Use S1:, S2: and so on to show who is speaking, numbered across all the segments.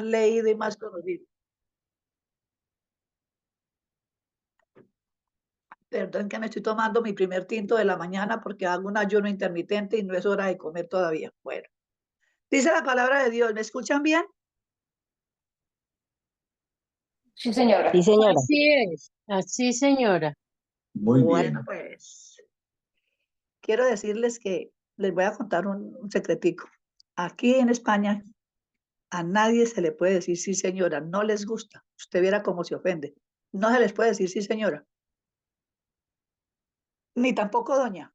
S1: leído y más conocido. Perdón que me estoy tomando mi primer tinto de la mañana porque hago un ayuno intermitente y no es hora de comer todavía. Bueno, dice la palabra de Dios, ¿me escuchan bien?
S2: Sí, señora.
S3: Sí, señora.
S4: Así es, así señora.
S5: Muy bien.
S1: Bueno, pues quiero decirles que les voy a contar un secretico. Aquí en España a nadie se le puede decir sí, señora, no les gusta. Usted viera cómo se ofende. No se les puede decir sí, señora, ni tampoco doña.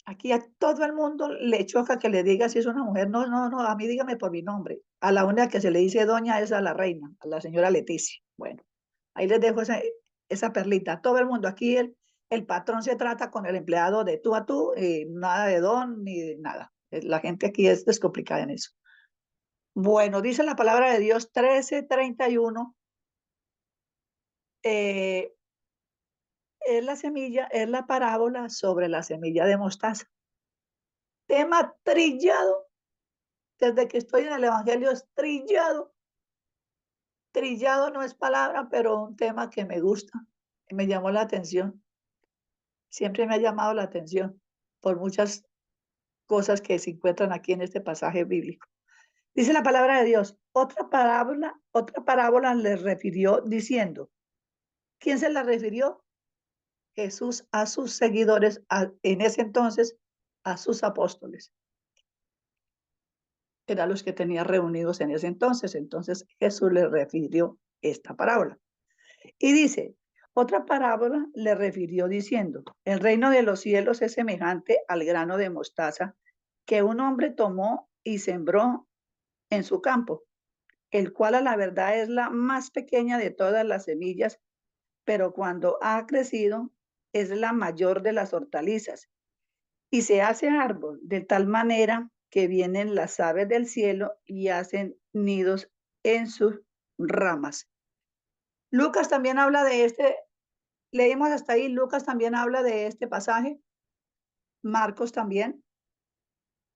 S1: Aquí a todo el mundo le choca que le diga si es una mujer. No, no, no, a mí dígame por mi nombre. A la única que se le dice doña es a la reina, a la señora Leticia. Bueno, ahí les dejo esa perlita. Todo el mundo, aquí el patrón se trata con el empleado de tú a tú, nada de don ni de nada. La gente aquí es descomplicada en eso. Bueno, dice la palabra de Dios 13:31. eh, es la semilla, es la parábola sobre la semilla de mostaza. Tema trillado, desde que estoy en el Evangelio es trillado. Trillado no es palabra, pero un tema que me gusta, me llamó la atención. Siempre me ha llamado la atención por muchas cosas que se encuentran aquí en este pasaje bíblico. Dice la palabra de Dios, otra parábola le refirió diciendo, ¿quién se la refirió? Jesús a sus seguidores, en ese entonces a sus apóstoles. Eran los que tenía reunidos en ese entonces. Entonces Jesús les refirió esta parábola. Y dice, otra parábola le refirió diciendo, el reino de los cielos es semejante al grano de mostaza que un hombre tomó y sembró en su campo, el cual a la verdad es la más pequeña de todas las semillas, pero cuando ha crecido es la mayor de las hortalizas y se hace árbol de tal manera que vienen las aves del cielo y hacen nidos en sus ramas. Lucas también habla de leímos hasta ahí, Lucas también habla de este pasaje, Marcos también.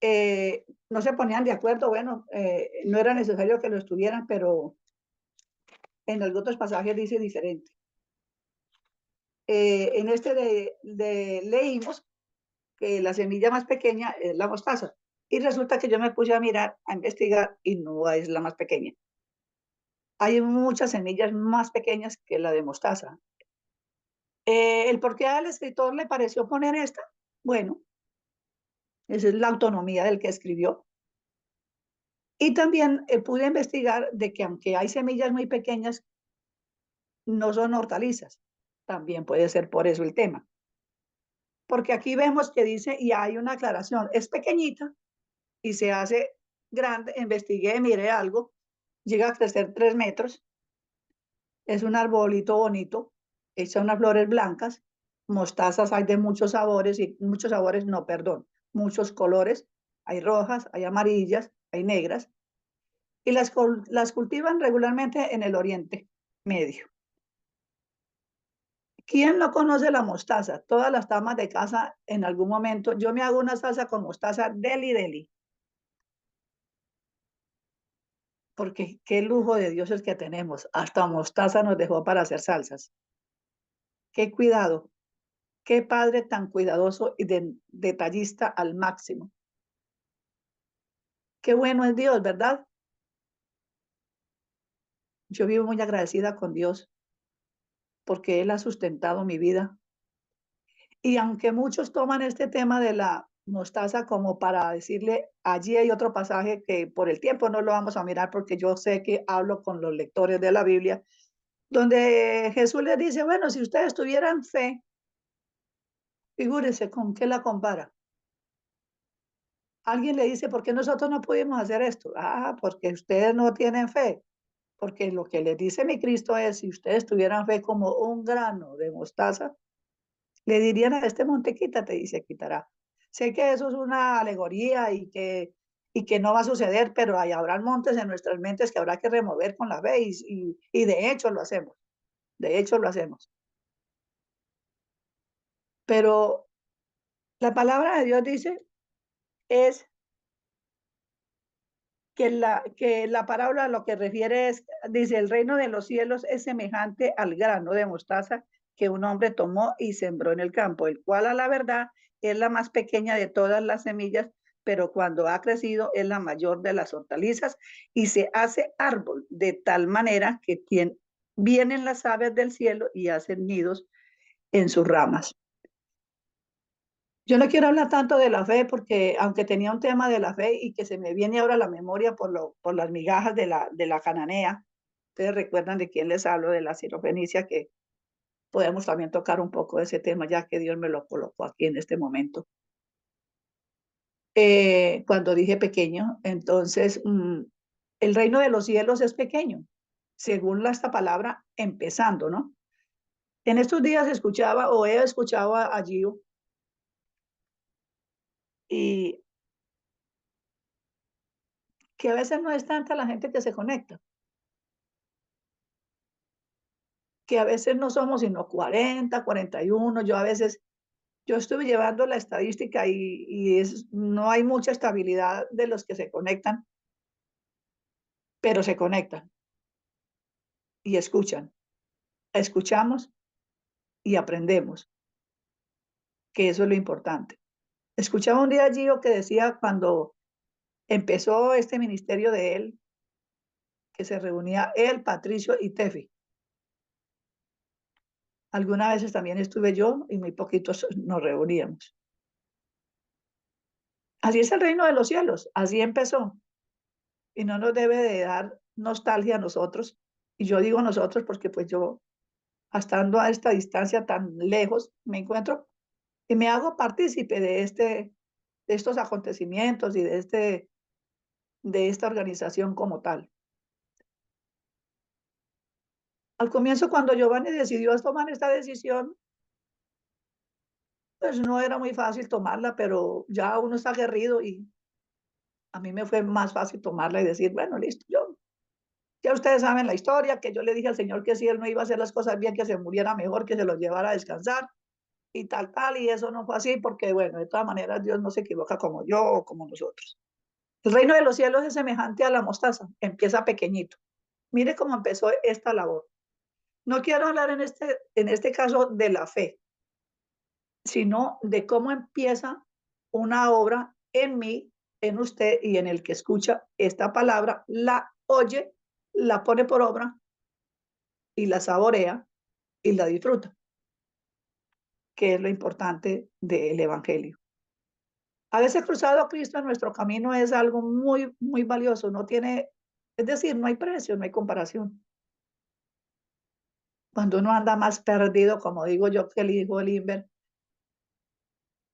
S1: No se ponían de acuerdo, bueno, no era necesario que lo estuvieran, pero en algunos otros pasajes dice diferente. En este leímos que la semilla más pequeña es la mostaza. Y resulta que yo me puse a mirar, a investigar, y no es la más pequeña. Hay muchas semillas más pequeñas que la de mostaza. ¿El por qué al escritor le pareció poner esta? Bueno, esa es la autonomía del que escribió. Y también pude investigar de que aunque hay semillas muy pequeñas, no son hortalizas. También puede ser por eso el tema. Porque aquí vemos que dice, y hay una aclaración, es pequeñita y se hace grande. Investigué, miré algo, llega a crecer 3 metros. Es un arbolito bonito, echa unas flores blancas, mostazas hay de muchos sabores, y muchos sabores, no, perdón, muchos colores. Hay rojas, hay amarillas, hay negras. Y las cultivan regularmente en el Oriente Medio. ¿Quién no conoce la mostaza? Todas las damas de casa en algún momento, yo me hago una salsa con mostaza deli deli, porque qué lujo de Dios es que tenemos. Hasta mostaza nos dejó para hacer salsas. Qué cuidado, qué padre tan cuidadoso y detallista al máximo. Qué bueno es Dios, ¿verdad? Yo vivo muy agradecida con Dios porque Él ha sustentado mi vida. Y aunque muchos toman este tema de la mostaza como para decirle, allí hay otro pasaje que por el tiempo no lo vamos a mirar porque yo sé que hablo con los lectores de la Biblia, donde Jesús les dice, bueno, si ustedes tuvieran fe, figúrense con qué la compara. Alguien le dice, ¿por qué nosotros no pudimos hacer esto? Ah, porque ustedes no tienen fe. Porque lo que les dice mi Cristo es, si ustedes tuvieran fe como un grano de mostaza, le dirían a este monte, quítate y se quitará. Sé que eso es una alegoría y que no va a suceder, pero hay, habrán montes en nuestras mentes que habrá que remover con la fe y de hecho lo hacemos. De hecho lo hacemos. Pero la palabra de Dios dice es que la parábola lo que refiere es, dice, el reino de los cielos es semejante al grano de mostaza que un hombre tomó y sembró en el campo, el cual a la verdad es la más pequeña de todas las semillas, pero cuando ha crecido es la mayor de las hortalizas y se hace árbol de tal manera que vienen las aves del cielo y hacen nidos en sus ramas. Yo no quiero hablar tanto de la fe porque aunque tenía un tema de la fe y que se me viene ahora a la memoria por las migajas de la cananea, ustedes recuerdan de quién les hablo, de la sirofenicia, que podemos también tocar un poco de ese tema ya que Dios me lo colocó aquí en este momento. Cuando dije pequeño, entonces el reino de los cielos es pequeño, según esta palabra, empezando, ¿no? En estos días escuchaba o he escuchado a Gio y que a veces no es tanta la gente que se conecta, que a veces no somos sino 40, 41. Yo a veces, yo estuve llevando la estadística no hay mucha estabilidad de los que se conectan, pero se conectan y escuchan. Escuchamos y aprendemos, que eso es lo importante. Escuchaba un día a Gio que decía cuando empezó este ministerio de él, que se reunía él, Patricio y Tefi. Algunas veces también estuve yo y muy poquitos nos reuníamos. Así es el reino de los cielos, así empezó. Y no nos debe de dar nostalgia a nosotros. Y yo digo nosotros porque pues yo, estando a esta distancia tan lejos, me encuentro y me hago partícipe de estos acontecimientos y de esta organización como tal. Al comienzo, cuando Giovanni decidió tomar esta decisión, pues no era muy fácil tomarla, pero ya uno está aguerrido y a mí me fue más fácil tomarla y decir, bueno, listo, ya ustedes saben la historia, que yo le dije al Señor que si Él no iba a hacer las cosas bien, que se muriera mejor, que se lo llevara a descansar y tal, y eso no fue así porque, bueno, de todas maneras Dios no se equivoca como yo o como nosotros. El reino de los cielos es semejante a la mostaza, empieza pequeñito. Mire cómo empezó esta labor. No quiero hablar en este caso de la fe, sino de cómo empieza una obra en mí, en usted y en el que escucha esta palabra, la oye, la pone por obra y la saborea y la disfruta, que es lo importante del Evangelio. A veces cruzado a Cristo en nuestro camino es algo muy, muy valioso, no tiene, es decir, no hay precio, no hay comparación. Cuando uno anda más perdido, como digo yo que el hijo del Inver,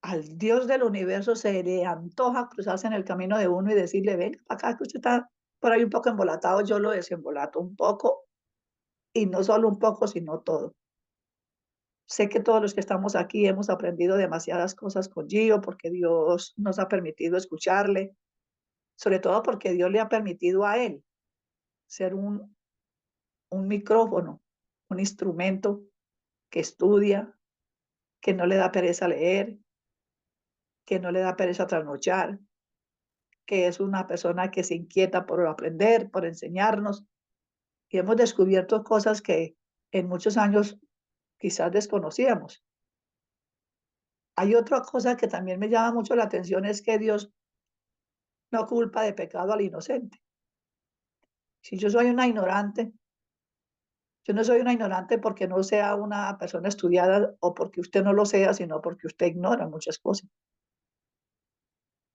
S1: al Dios del universo se le antoja cruzarse en el camino de uno y decirle, venga, acá que usted está por ahí un poco embolatado, yo lo desembolato un poco, y no solo un poco, sino todo. Sé que todos los que estamos aquí hemos aprendido demasiadas cosas con Gio, porque Dios nos ha permitido escucharle, sobre todo porque Dios le ha permitido a él ser un micrófono, un instrumento que estudia, que no le da pereza leer, que no le da pereza trasnochar, que es una persona que se inquieta por aprender, por enseñarnos, y hemos descubierto cosas que en muchos años quizás desconocíamos. Hay otra cosa que también me llama mucho la atención, es que Dios no culpa de pecado al inocente. Si yo soy una ignorante, yo no soy una ignorante porque no sea una persona estudiada o porque usted no lo sea, sino porque usted ignora muchas cosas.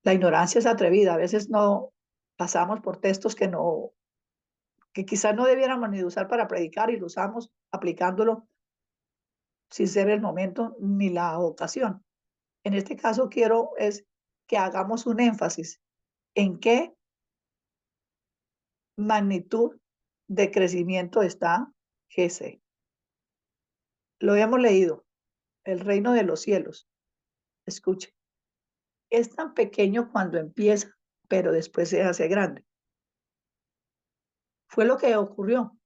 S1: La ignorancia es atrevida, a veces no pasamos por textos que quizás no debiéramos ni usar para predicar y lo usamos aplicándolo sin ser el momento ni la ocasión. En este caso quiero es que hagamos un énfasis en qué magnitud de crecimiento está GC. Lo hemos leído, el reino de los cielos. Escuche, es tan pequeño cuando empieza, pero después se hace grande. Fue lo que ocurrió.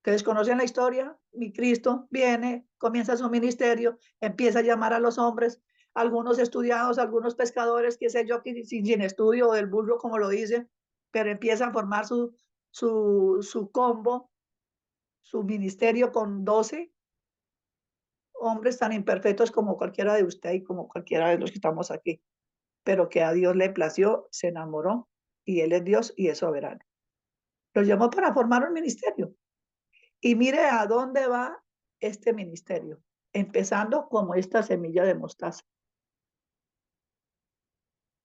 S1: Que desconocen la historia, mi Cristo viene, comienza su ministerio, empieza a llamar a los hombres, algunos estudiados, algunos pescadores, qué sé yo, sin estudio, del burro, como lo dice, pero empieza a formar su combo, su ministerio con 12 hombres tan imperfectos como cualquiera de usted y como cualquiera de los que estamos aquí, pero que a Dios le plació, se enamoró y Él es Dios y es soberano. Lo llamó para formar un ministerio. Y mire a dónde va este ministerio, empezando como esta semilla de mostaza,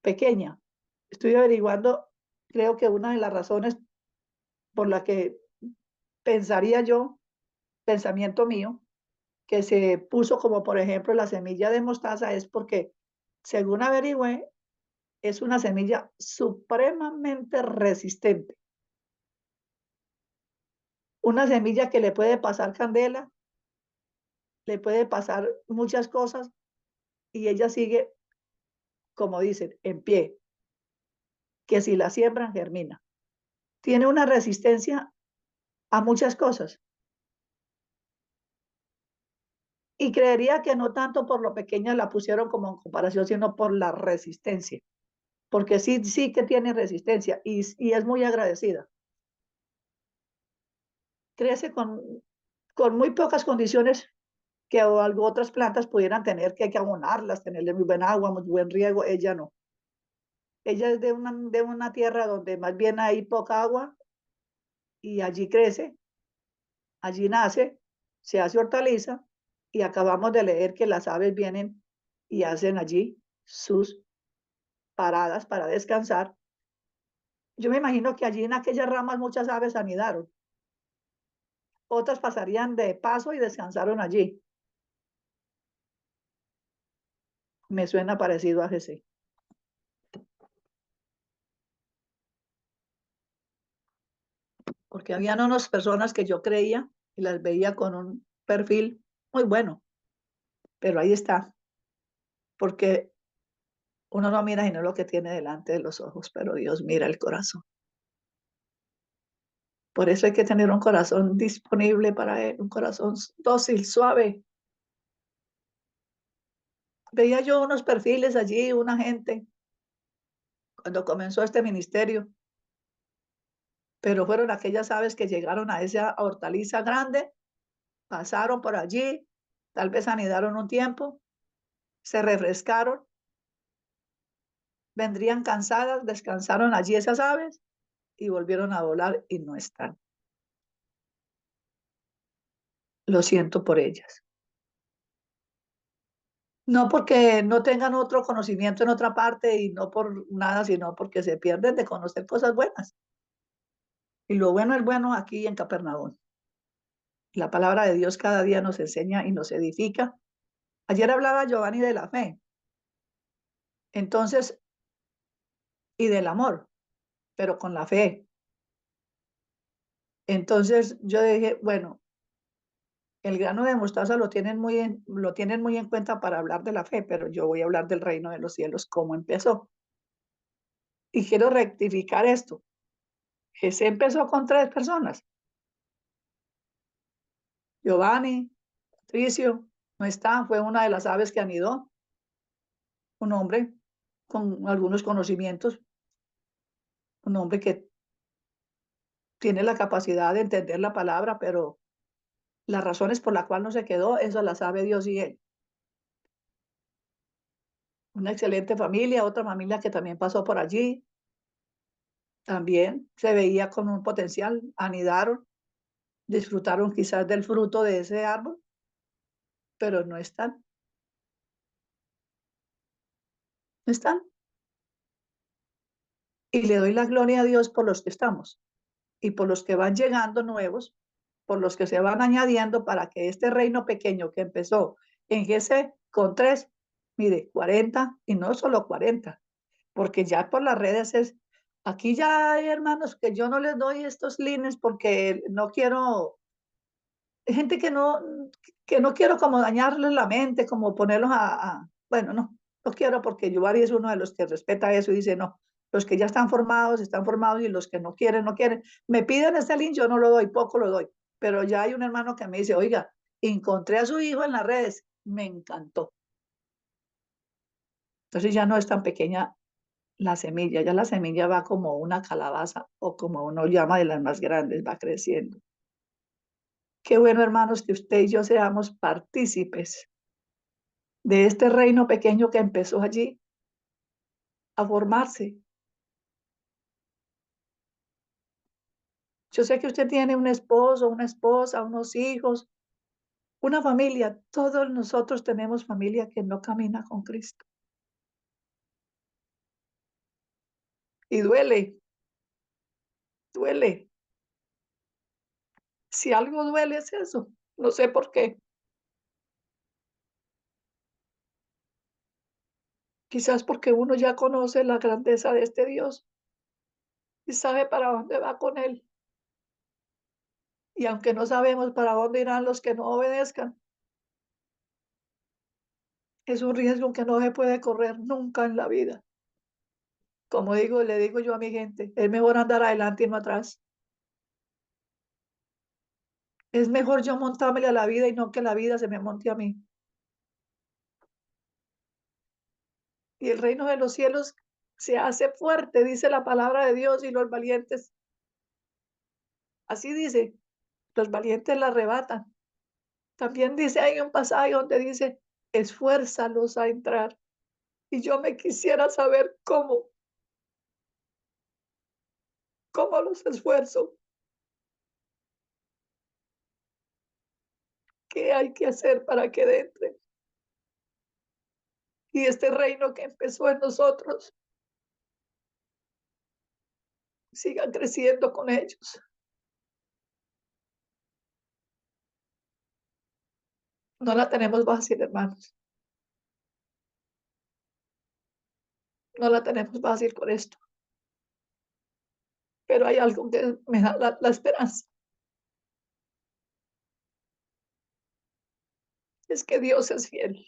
S1: pequeña. Estoy averiguando, creo que una de las razones por la que pensaría yo, pensamiento mío, que se puso como por ejemplo la semilla de mostaza es porque, según averigüé, es una semilla supremamente resistente. Una semilla que le puede pasar candela, le puede pasar muchas cosas y ella sigue, como dicen, en pie, que si la siembran germina. Tiene una resistencia a muchas cosas. Y creería que no tanto por lo pequeña la pusieron como en comparación, sino por la resistencia. Porque sí que tiene resistencia y es muy agradecida. Crece con muy pocas condiciones que otras plantas pudieran tener, que hay que abonarlas, tenerle muy buen agua, muy buen riego. Ella no. Ella es de una tierra donde más bien hay poca agua y allí crece, allí nace, se hace hortaliza y acabamos de leer que las aves vienen y hacen allí sus paradas para descansar. Yo me imagino que allí en aquellas ramas muchas aves anidaron, otras pasarían de paso y descansaron allí. Me suena parecido a Jesús. Porque habían unas personas que yo creía y las veía con un perfil muy bueno, pero ahí está, porque uno no mira sino lo que tiene delante de los ojos, pero Dios mira el corazón. Por eso hay que tener un corazón disponible para Él, un corazón dócil, suave. Veía yo unos perfiles allí, una gente, cuando comenzó este ministerio, pero fueron aquellas aves que llegaron a esa hortaliza grande, pasaron por allí, tal vez anidaron un tiempo, se refrescaron, vendrían cansadas, descansaron allí esas aves y volvieron a volar y no están. Lo siento por ellas. No porque no tengan otro conocimiento en otra parte y no por nada, sino porque se pierden de conocer cosas buenas. Y lo bueno es bueno aquí en Capernaum. La palabra de Dios cada día nos enseña y nos edifica. Ayer hablaba Giovanni de la fe, entonces, y del amor, pero con la fe. Entonces yo dije, bueno, el grano de mostaza lo tienen muy en cuenta para hablar de la fe, pero yo voy a hablar del reino de los cielos, cómo empezó. Y quiero rectificar esto. Jesús empezó con 3 personas. Giovanni, Patricio, no está, fue una de las aves que anidó, un hombre con algunos conocimientos, un hombre que tiene la capacidad de entender la palabra, pero las razones por las cuales no se quedó, eso las sabe Dios y él. Una excelente familia, otra familia que también pasó por allí, también se veía con un potencial, anidaron, disfrutaron quizás del fruto de ese árbol, pero no están, no están. Y le doy la gloria a Dios por los que estamos y por los que van llegando nuevos, por los que se van añadiendo para que este reino pequeño que empezó en GC con 3, mire, 40 y no solo 40, porque ya por las redes es, aquí ya hay hermanos que yo no les doy estos links porque no quiero, gente que no quiero como dañarles la mente, como ponerlos bueno, no quiero porque Giovanni es uno de los que respeta eso y dice, no, los que ya están formados y los que no quieren, no quieren. Me piden este link, yo no lo doy, poco lo doy, pero ya hay un hermano que me dice, oiga, encontré a su hijo en las redes, me encantó. Entonces ya no es tan pequeña la semilla, ya la semilla va como una calabaza o como uno llama de las más grandes, va creciendo. Qué bueno, hermanos, que usted y yo seamos partícipes de este reino pequeño que empezó allí a formarse. Yo sé que usted tiene un esposo, una esposa, unos hijos, una familia. Todos nosotros tenemos familia que no camina con Cristo. Y duele, duele. Si algo duele es eso. No sé por qué. Quizás porque uno ya conoce la grandeza de este Dios y sabe para dónde va con él. Y aunque no sabemos para dónde irán los que no obedezcan, es un riesgo que no se puede correr nunca en la vida. Como digo, le digo yo a mi gente, es mejor andar adelante y no atrás. Es mejor yo montarme a la vida y no que la vida se me monte a mí. Y el reino de los cielos se hace fuerte, dice la palabra de Dios, y los valientes, así dice, los valientes la arrebatan. También dice, hay un pasaje donde dice, esfuérzalos a entrar. Y yo me quisiera saber cómo los esfuerzo, qué hay que hacer para que entren. Y este reino que empezó en nosotros siga creciendo con ellos. No la tenemos fácil, hermanos. No la tenemos fácil con esto. Pero hay algo que me da la esperanza. Es que Dios es fiel.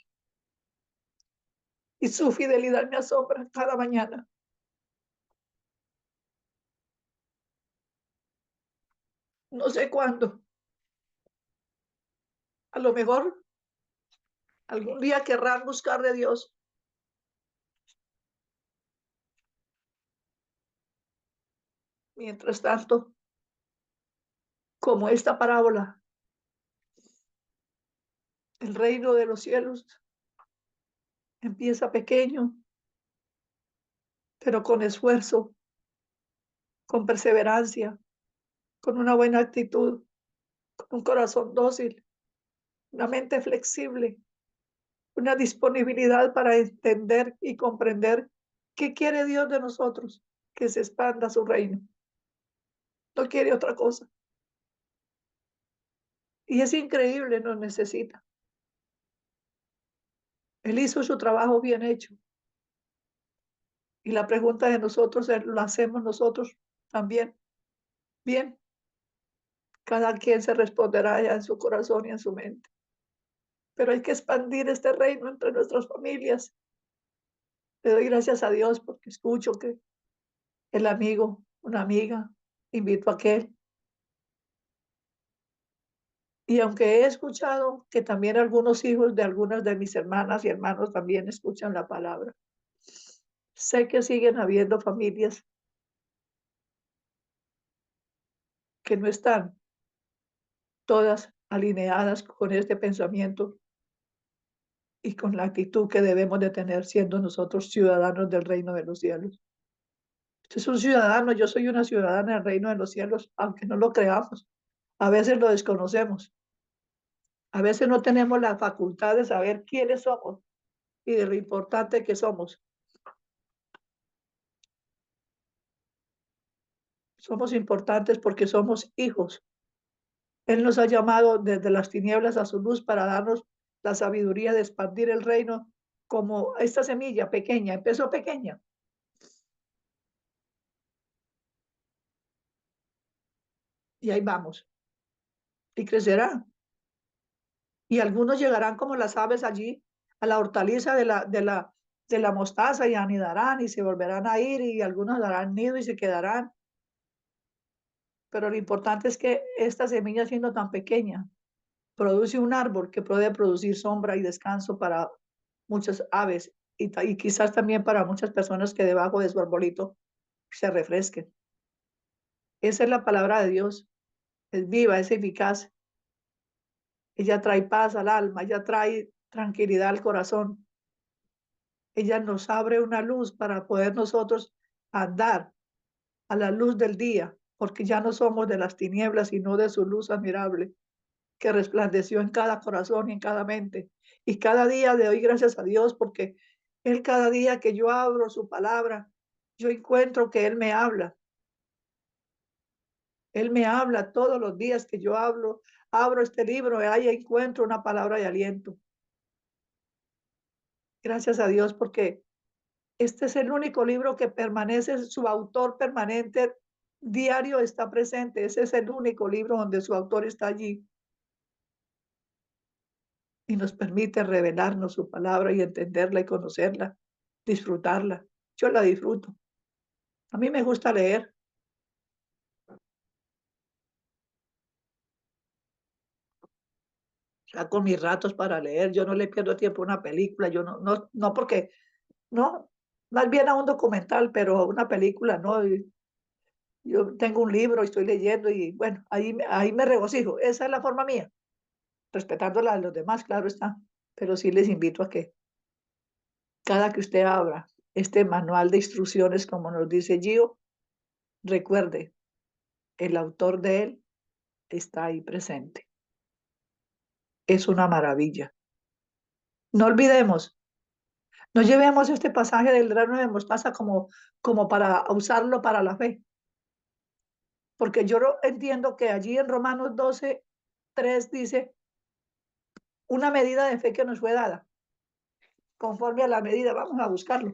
S1: Y su fidelidad me asombra cada mañana. No sé cuándo. A lo mejor algún día querrán buscar de Dios. Mientras tanto, como esta parábola, el reino de los cielos empieza pequeño, pero con esfuerzo, con perseverancia, con una buena actitud, con un corazón dócil, una mente flexible, una disponibilidad para entender y comprender qué quiere Dios de nosotros, que se expanda su reino. No quiere otra cosa. Y es increíble, nos necesita. Él hizo su trabajo bien hecho. Y la pregunta de nosotros es, ¿lo hacemos nosotros también? Bien, cada quien se responderá ya en su corazón y en su mente. Pero hay que expandir este reino entre nuestras familias. Le doy gracias a Dios porque escucho que el amigo, una amiga, invito a aquel. Y aunque he escuchado que también algunos hijos de algunas de mis hermanas y hermanos también escuchan la palabra, sé que siguen habiendo familias que no están todas alineadas con este pensamiento y con la actitud que debemos de tener siendo nosotros ciudadanos del reino de los cielos. Usted es un ciudadano, yo soy una ciudadana del reino de los cielos, aunque no lo creamos. A veces lo desconocemos. A veces no tenemos la facultad de saber quiénes somos y de lo importante que somos. Somos importantes porque somos hijos. Él nos ha llamado desde las tinieblas a su luz para darnos la sabiduría de expandir el reino como esta semilla pequeña, empezó pequeña. Y ahí vamos. Y crecerá. Y algunos llegarán como las aves allí a la hortaliza de la mostaza y anidarán y se volverán a ir y algunos darán nido y se quedarán. Pero lo importante es que esta semilla siendo tan pequeña produce un árbol que puede producir sombra y descanso para muchas aves y quizás también para muchas personas que debajo de su arbolito se refresquen. Esa es la palabra de Dios. Es viva, es eficaz. Ella trae paz al alma, ella trae tranquilidad al corazón. Ella nos abre una luz para poder nosotros andar a la luz del día, porque ya no somos de las tinieblas, sino de su luz admirable, que resplandeció en cada corazón y en cada mente. Y cada día le doy gracias a Dios, porque Él cada día que yo abro su palabra, yo encuentro que Él me habla. Él me habla todos los días que yo abro este libro, y ahí encuentro una palabra de aliento. Gracias a Dios, porque este es el único libro que permanece, su autor permanente diario está presente. Ese es el único libro donde su autor está allí y nos permite revelarnos su palabra y entenderla y conocerla, disfrutarla. Yo la disfruto. A mí me gusta leer. Saco mis ratos para leer. Yo no le pierdo tiempo a una película. Yo no porque, no, más bien a un documental, pero una película no. Yo tengo un libro y estoy leyendo y bueno, ahí me regocijo. Esa es la forma mía, respetando la de los demás, claro está. Pero sí les invito a que cada que usted abra este manual de instrucciones, como nos dice Gio, recuerde, el autor de él está ahí presente. Es una maravilla. No olvidemos, no llevemos este pasaje del grano de mostaza como para usarlo para la fe, porque yo entiendo que allí en Romanos 12:3 dice, una medida de fe que nos fue dada, conforme a la medida, vamos a buscarlo.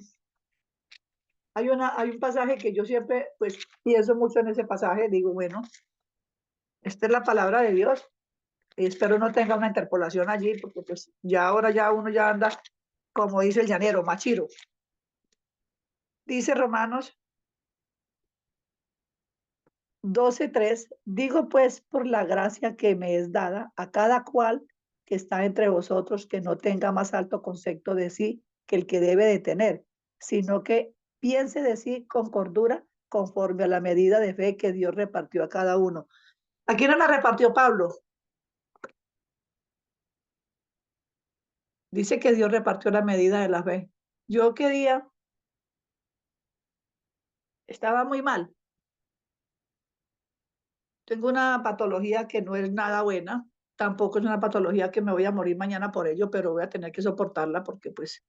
S1: Hay un pasaje que yo siempre, pues, pienso mucho en ese pasaje, digo, bueno, esta es la palabra de Dios, y espero no tenga una interpolación allí, porque pues ya ahora ya uno ya anda, como dice el llanero, machiro. Dice Romanos 12:3, digo pues por la gracia que me es dada a cada cual que está entre vosotros, que no tenga más alto concepto de sí que el que debe de tener, sino que piense de sí con cordura, conforme a la medida de fe que Dios repartió a cada uno. Aquí no la repartió Pablo. Dice que Dios repartió la medida de la fe. Yo qué día estaba muy mal. Tengo una patología que no es nada buena. Tampoco es una patología que me voy a morir mañana por ello, pero voy a tener que soportarla porque pues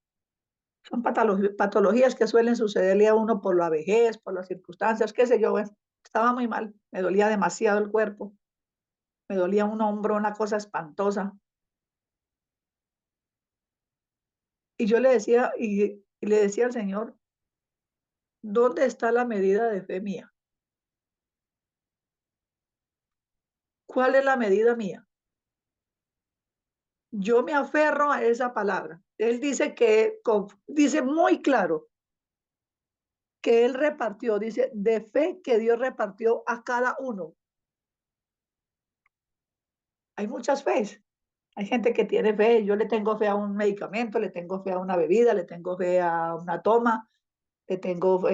S1: son patologías que suelen sucederle a uno por la vejez, por las circunstancias, qué sé yo. Bueno, estaba muy mal. Me dolía demasiado el cuerpo. Me dolía un hombro, una cosa espantosa. Y yo le decía, y le decía al Señor, ¿dónde está la medida de fe mía? ¿Cuál es la medida mía? Yo me aferro a esa palabra. Él dice dice muy claro que él repartió, dice, de fe que Dios repartió a cada uno. Hay muchas fe. Hay gente que tiene fe. Yo le tengo fe a un medicamento, le tengo fe a una bebida, le tengo fe a una toma, le tengo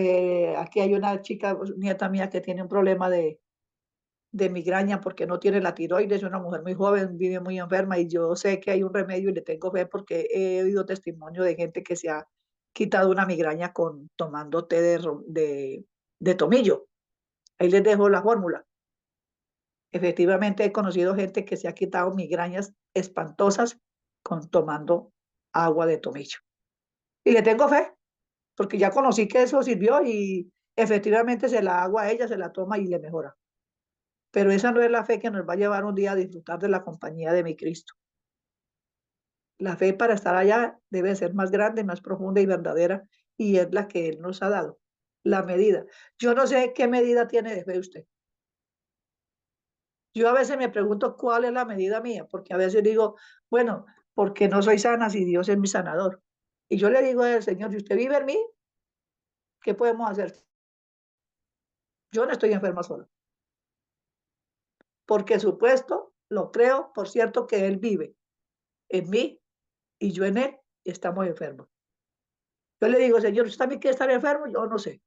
S1: aquí hay una chica, nieta mía, que tiene un problema de migraña porque no tiene la tiroides, es una mujer muy joven, vive muy enferma y yo sé que hay un remedio y le tengo fe porque he oído testimonio de gente que se ha quitado una migraña tomando té de tomillo. Ahí les dejo la fórmula. Efectivamente he conocido gente que se ha quitado migrañas espantosas tomando agua de tomillo. Y le tengo fe, porque ya conocí que eso sirvió y efectivamente se la hago a ella, se la toma y le mejora. Pero esa no es la fe que nos va a llevar un día a disfrutar de la compañía de mi Cristo. La fe para estar allá debe ser más grande, más profunda y verdadera, y es la que Él nos ha dado, la medida. Yo no sé qué medida tiene de fe usted. Yo a veces me pregunto cuál es la medida mía, porque a veces digo, bueno, porque no soy sana si Dios es mi sanador. Y yo le digo al Señor, si usted vive en mí, ¿qué podemos hacer? Yo no estoy enferma sola, porque supuesto, lo creo, por cierto, que Él vive en mí y yo en Él, y estamos enfermos. Yo le digo, Señor, ¿usted también quiere estar enfermo? Yo no sé.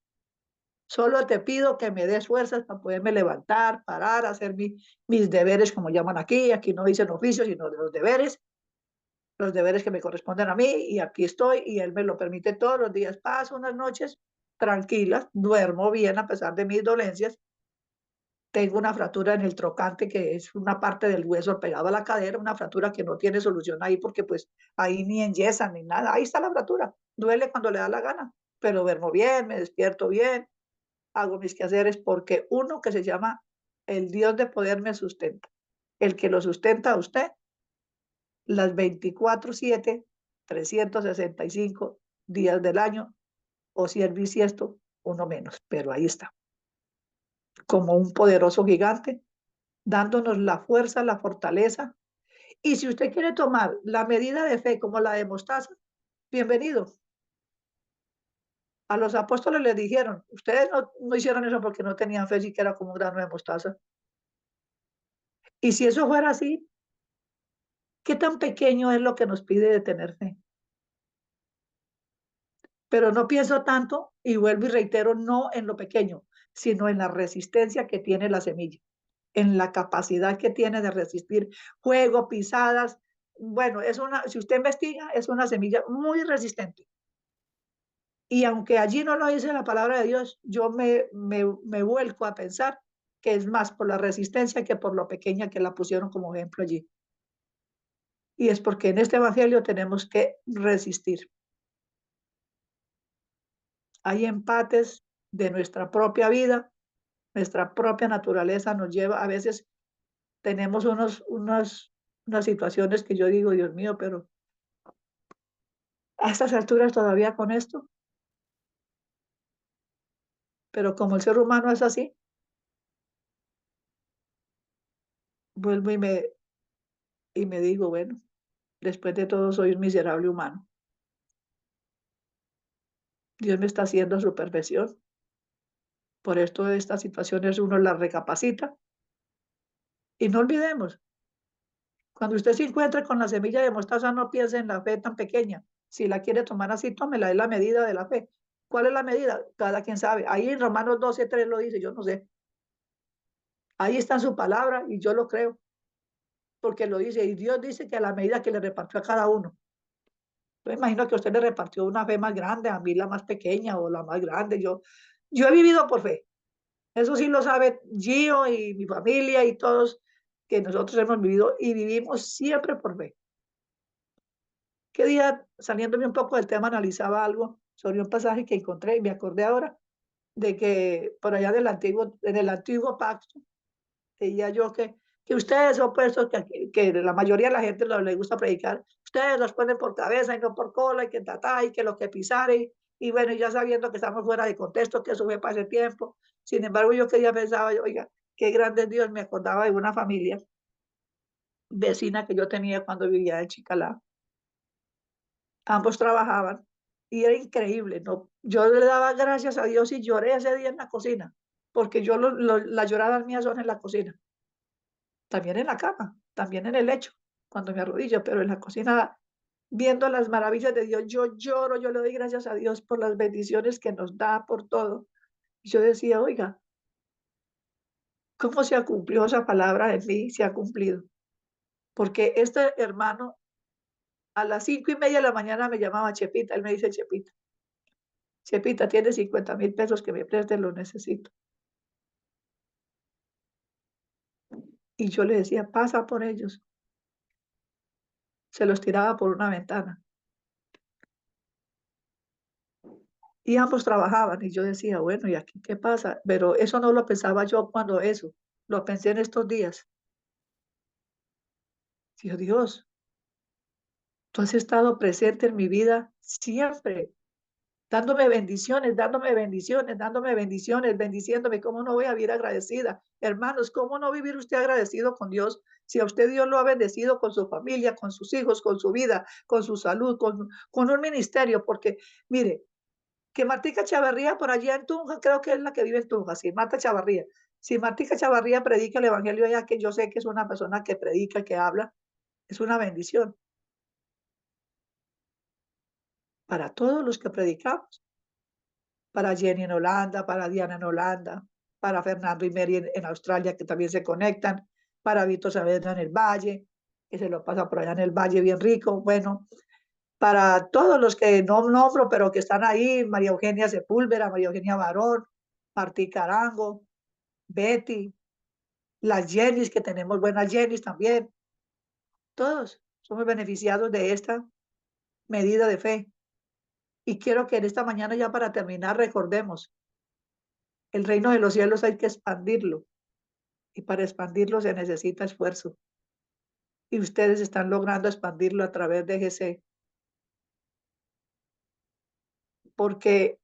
S1: Solo te pido que me des fuerzas para poderme levantar, parar, hacer mis deberes, como llaman aquí. Aquí no dicen oficios, sino de los deberes que me corresponden a mí. Y aquí estoy y Él me lo permite todos los días. Paso unas noches tranquilas, duermo bien a pesar de mis dolencias. Tengo una fractura en el trocante, que es una parte del hueso pegado a la cadera, una fractura que no tiene solución ahí porque pues ahí ni enyesan ni nada. Ahí está la fractura. Duele cuando le da la gana, pero duermo bien, me despierto bien, hago mis quehaceres porque uno que se llama el Dios de poder me sustenta. El que lo sustenta a usted las 24/7, 365 días del año, o si es bisiesto, uno menos, pero ahí está, como un poderoso gigante, dándonos la fuerza, la fortaleza. Y si usted quiere tomar la medida de fe como la de mostaza, bienvenido. A los apóstoles les dijeron, ustedes no hicieron eso porque no tenían fe siquiera como un grano de mostaza. Y si eso fuera así, ¿qué tan pequeño es lo que nos pide de tener fe? Pero no pienso tanto, y vuelvo y reitero, no en lo pequeño, sino en la resistencia que tiene la semilla, en la capacidad que tiene de resistir fuego, pisadas. Bueno, si usted investiga, es una semilla muy resistente. Y aunque allí no lo dice la palabra de Dios, yo me vuelco a pensar que es más por la resistencia que por lo pequeña que la pusieron como ejemplo allí. Y es porque en este evangelio tenemos que resistir. Hay empates de nuestra propia vida, nuestra propia naturaleza nos lleva, a veces tenemos unas situaciones que yo digo, Dios mío, pero a estas alturas todavía con esto, pero como el ser humano es así, vuelvo y me digo, bueno, después de todo soy un miserable humano. Dios me está haciendo su perfección. Por esto de estas situaciones uno las recapacita. Y no olvidemos, cuando usted se encuentre con la semilla de mostaza, no piense en la fe tan pequeña. Si la quiere tomar así, tómela, es la medida de la fe. ¿Cuál es la medida? Cada quien sabe. Ahí en Romanos 12:3 lo dice, yo no sé. Ahí está en su palabra y yo lo creo, porque lo dice. Y Dios dice que a la medida que le repartió a cada uno. Yo imagino que a usted le repartió una fe más grande, a mí la más pequeña o la más grande. Yo he vivido por fe. Eso sí lo sabe Gio y mi familia y todos que nosotros hemos vivido y vivimos siempre por fe. ¿Qué día, saliéndome un poco del tema, analizaba algo sobre un pasaje que encontré y me acordé ahora de que por allá en el antiguo pacto, decía yo que ustedes opuestos, que la mayoría de la gente le gusta predicar, ustedes los ponen por cabeza y no por cola, y que tatá, y que lo que pisare, y bueno, ya sabiendo que estamos fuera de contexto, que eso fue para ese tiempo. Sin embargo, yo que día pensaba, oiga, qué grande es Dios, me acordaba de una familia vecina que yo tenía cuando vivía en Chicalá. Ambos trabajaban y era increíble, ¿no? Yo le daba gracias a Dios y lloré ese día en la cocina, porque las lloradas mías son en la cocina, también en la cama, también en el lecho, cuando me arrodillo, pero en la cocina, viendo las maravillas de Dios, yo lloro, yo le doy gracias a Dios por las bendiciones que nos da, por todo. Y yo decía, oiga, ¿cómo se ha cumplido esa palabra en mí? Se ha cumplido. Porque este hermano a las 5:30 de la mañana me llamaba Chepita, él me dice Chepita. Chepita, tiene 50.000 pesos que me preste, lo necesito. Y yo le decía, pasa por ellos. Se los tiraba por una ventana. Y ambos trabajaban. Y yo decía, bueno, ¿y aquí qué pasa? Pero eso no lo pensaba yo cuando eso. Lo pensé en estos días. Dios, tú has estado presente en mi vida siempre, dándome bendiciones, dándome bendiciones, bendiciéndome. ¿Cómo no voy a vivir agradecida? Hermanos, ¿cómo no vivir usted agradecido con Dios si a usted Dios lo ha bendecido con su familia, con sus hijos, con su vida, con su salud, con un ministerio? Porque, mire, que Martica Chavarría por allá en Tunja, creo que es la que vive en Tunja, sí, Marta Chavarría. Si Martica Chavarría predica el evangelio allá, que yo sé que es una persona que predica, que habla, es una bendición. para todos los que predicamos, para Jenny en Holanda, para Diana en Holanda, para Fernando y Mary en Australia, que también se conectan, para Víctor Saavedra en el Valle, que se lo pasa por allá en el Valle bien rico, bueno, para todos los que no nombro, pero que están ahí, María Eugenia Sepúlveda, María Eugenia Barón, Martí Carango, Betty, las Jennys, que tenemos buenas Jennys también, todos somos beneficiados de esta medida de fe. Y quiero que en esta mañana, ya para terminar, recordemos, el reino de los cielos hay que expandirlo, y para expandirlo se necesita esfuerzo. Y ustedes están logrando expandirlo a través de GC, porque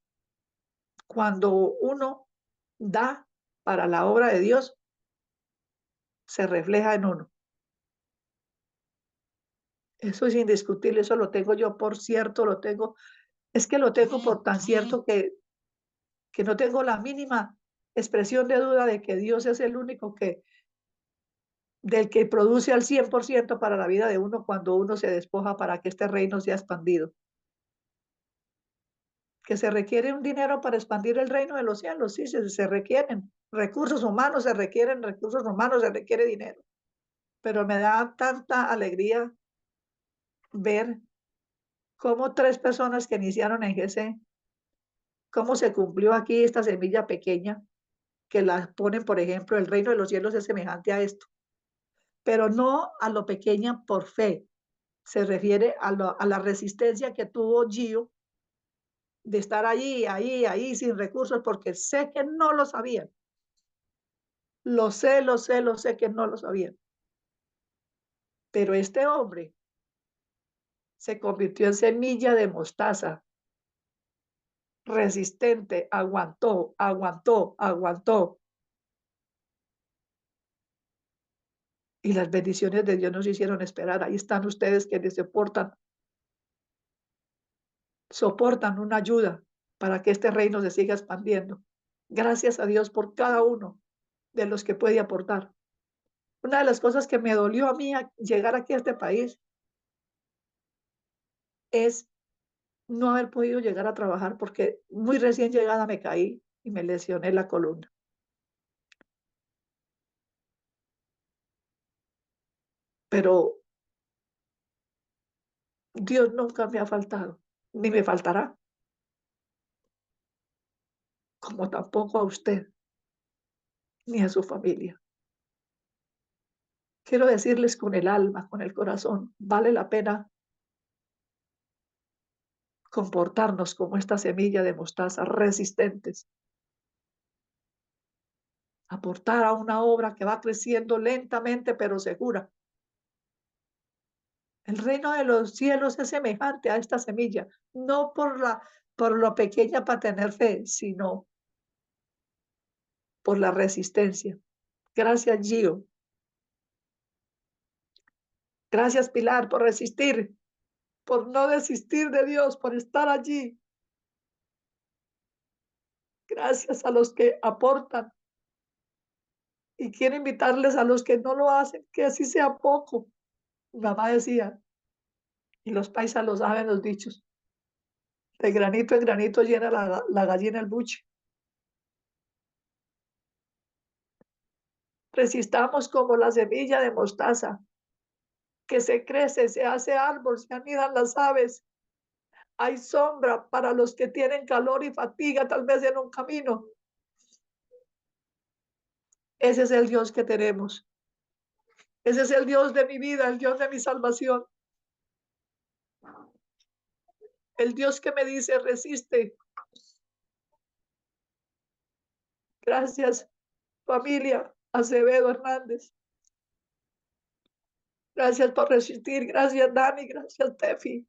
S1: cuando uno da para la obra de Dios, se refleja en uno. Eso es indiscutible, eso lo tengo yo por cierto, lo tengo, es que lo tengo por tan cierto que no tengo la mínima expresión de duda de que Dios es el único del que produce al 100% para la vida de uno cuando uno se despoja para que este reino sea expandido. Que se requiere un dinero para expandir el reino de los cielos, sí, se requieren recursos humanos, se requiere dinero. Pero me da tanta alegría ver cómo 3 personas que iniciaron en GC, cómo se cumplió aquí esta semilla pequeña, que la ponen, por ejemplo, el reino de los cielos es semejante a esto, pero no a lo pequeña por fe, se refiere a la resistencia que tuvo Gio de estar ahí, sin recursos, porque sé que no lo sabían. Lo sé que no lo sabían. Pero este hombre se convirtió en semilla de mostaza, resistente, aguantó. Y las bendiciones de Dios nos hicieron esperar. Ahí están ustedes quienes soportan una ayuda para que este reino se siga expandiendo. Gracias a Dios por cada uno de los que puede aportar. Una de las cosas que me dolió a mí llegar aquí a este país es no haber podido llegar a trabajar porque muy recién llegada me caí y me lesioné la columna. Pero Dios nunca me ha faltado, ni me faltará, como tampoco a usted ni a su familia. Quiero decirles con el alma, con el corazón, vale la pena comportarnos como esta semilla de mostaza, resistentes, aportar a una obra que va creciendo lentamente pero segura. El reino de los cielos es semejante a esta semilla, no por lo pequeña para tener fe, sino por la resistencia. Gracias, Gio. Gracias, Pilar, por resistir, por no desistir de Dios, por estar allí. Gracias a los que aportan. Y quiero invitarles a los que no lo hacen, que así sea poco. Mi mamá decía, y los paisas lo saben los dichos, de granito en granito llena la gallina el buche. Resistamos como la semilla de mostaza, que se crece, se hace árbol, se anidan las aves. Hay sombra para los que tienen calor y fatiga, tal vez en un camino. Ese es el Dios que tenemos. Ese es el Dios de mi vida, el Dios de mi salvación. El Dios que me dice, resiste. Gracias, familia Acevedo Hernández. Gracias por resistir. Gracias, Dani. Gracias, Tefi.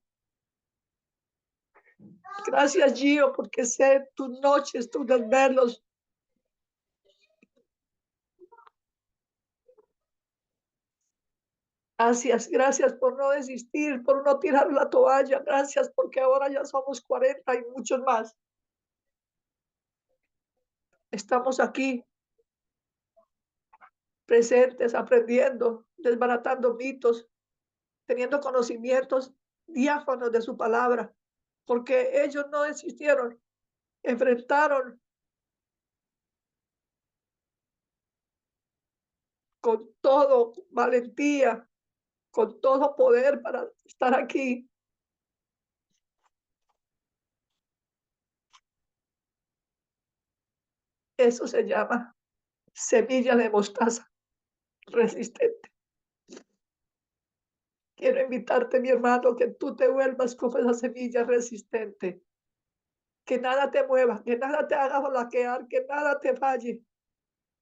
S1: Gracias, Gio, porque sé tus noches, tus desvelos. Gracias por no desistir, por no tirar la toalla. Gracias porque ahora ya somos 40 y muchos más. Estamos aquí presentes, aprendiendo, desbaratando mitos, teniendo conocimientos diáfanos de su palabra. porque ellos no desistieron, enfrentaron con todo valentía, con todo poder para estar aquí. Eso se llama semilla de mostaza resistente. Quiero invitarte, mi hermano, que tú te vuelvas como esa semilla resistente. Que nada te mueva, que nada te haga flaquear, que nada te falle.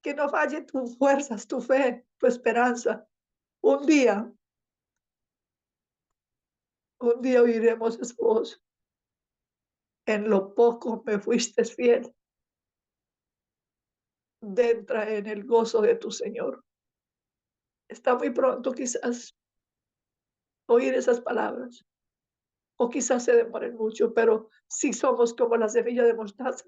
S1: Que no falle tus fuerzas, tu fe, tu esperanza. Un día oiremos esa voz. En lo poco me fuiste fiel. Entra en el gozo de tu Señor. Está muy pronto quizás oír esas palabras. O quizás se demoren mucho, pero si somos como la semilla de mostaza.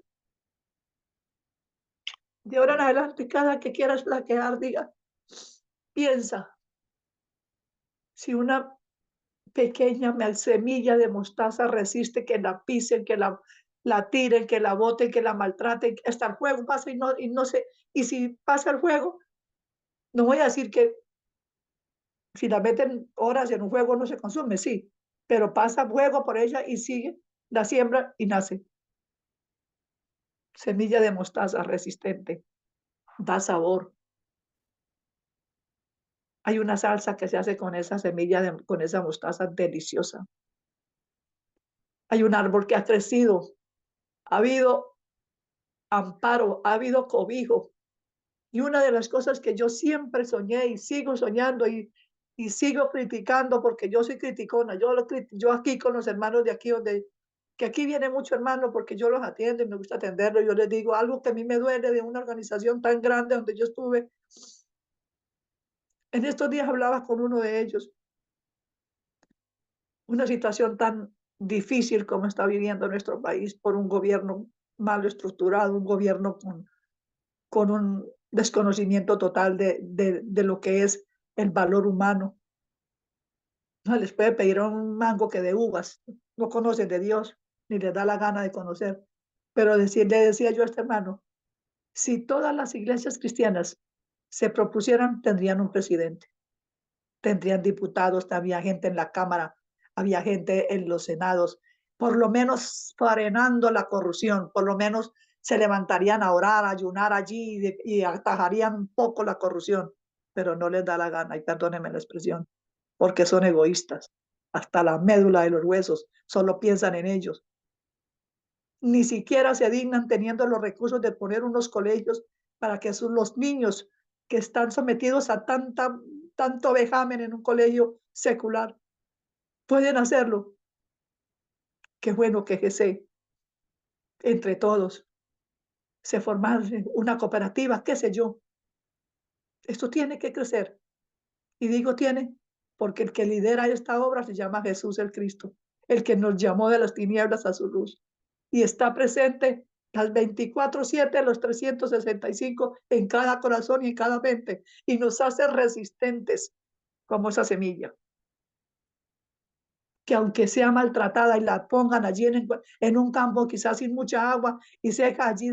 S1: De ahora en adelante, cada que quieras flaquear, diga, piensa, si una pequeña semilla de mostaza resiste que la pisen, que la tiren, que la boten, que la maltraten, hasta el fuego pasa y no sé, y si pasa el fuego, no voy a decir que si la meten horas en un fuego no se consume, sí, pero pasa fuego por ella y sigue, la siembra y nace. Semilla de mostaza resistente, da sabor. Hay una salsa que se hace con esa semilla, con esa mostaza deliciosa. Hay un árbol que ha crecido, ha habido amparo, ha habido cobijo. Y una de las cosas que yo siempre soñé y sigo soñando y sigo criticando, porque yo soy criticona, yo aquí con los hermanos de aquí, que aquí viene mucho hermano porque yo los atiendo y me gusta atenderlos, yo les digo algo que a mí me duele de una organización tan grande donde yo estuve. En estos días hablaba con uno de ellos, una situación tan difícil como está viviendo nuestro país por un gobierno mal estructurado, un gobierno con un desconocimiento total de lo que es el valor humano. No les puede pedir un mango que de uvas, no conocen de Dios, ni les da la gana de conocer. Pero le decía yo a este hermano, si todas las iglesias cristianas se propusieran, tendrían un presidente, tendrían diputados, había gente en la Cámara, había gente en los senados, por lo menos frenando la corrupción, por lo menos se levantarían a orar, a ayunar allí y atajarían un poco la corrupción, pero no les da la gana, y perdónenme la expresión, porque son egoístas, hasta la médula de los huesos, solo piensan en ellos. Ni siquiera se dignan teniendo los recursos de poner unos colegios para que los niños que están sometidos a tanto vejamen en un colegio secular pueden hacerlo. Qué bueno que GC, entre todos, se forman una cooperativa, qué sé yo. Esto tiene que crecer. Y digo tiene, porque el que lidera esta obra se llama Jesús el Cristo, el que nos llamó de las tinieblas a su luz. Y está presente las 24/7, los 365 en cada corazón y en cada mente. Y nos hace resistentes como esa semilla. Que aunque sea maltratada y la pongan allí en un campo quizás sin mucha agua y seca, allí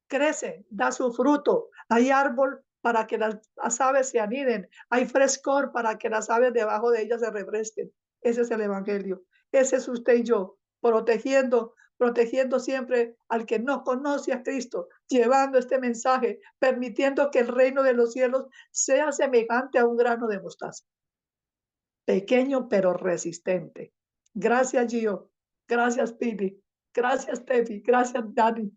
S1: crece, da su fruto. Hay árbol para que las aves se aniden, hay frescor para que las aves debajo de ellas se refresquen. Ese es el evangelio. Ese es usted y yo, protegiendo siempre al que no conoce a Cristo, llevando este mensaje, permitiendo que el reino de los cielos sea semejante a un grano de mostaza. Pequeño pero resistente. Gracias, Gio. Gracias, Pipi. Gracias, Tefi. Gracias, Dani,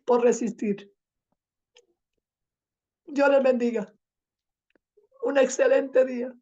S1: por resistir. Dios les bendiga. Un excelente día.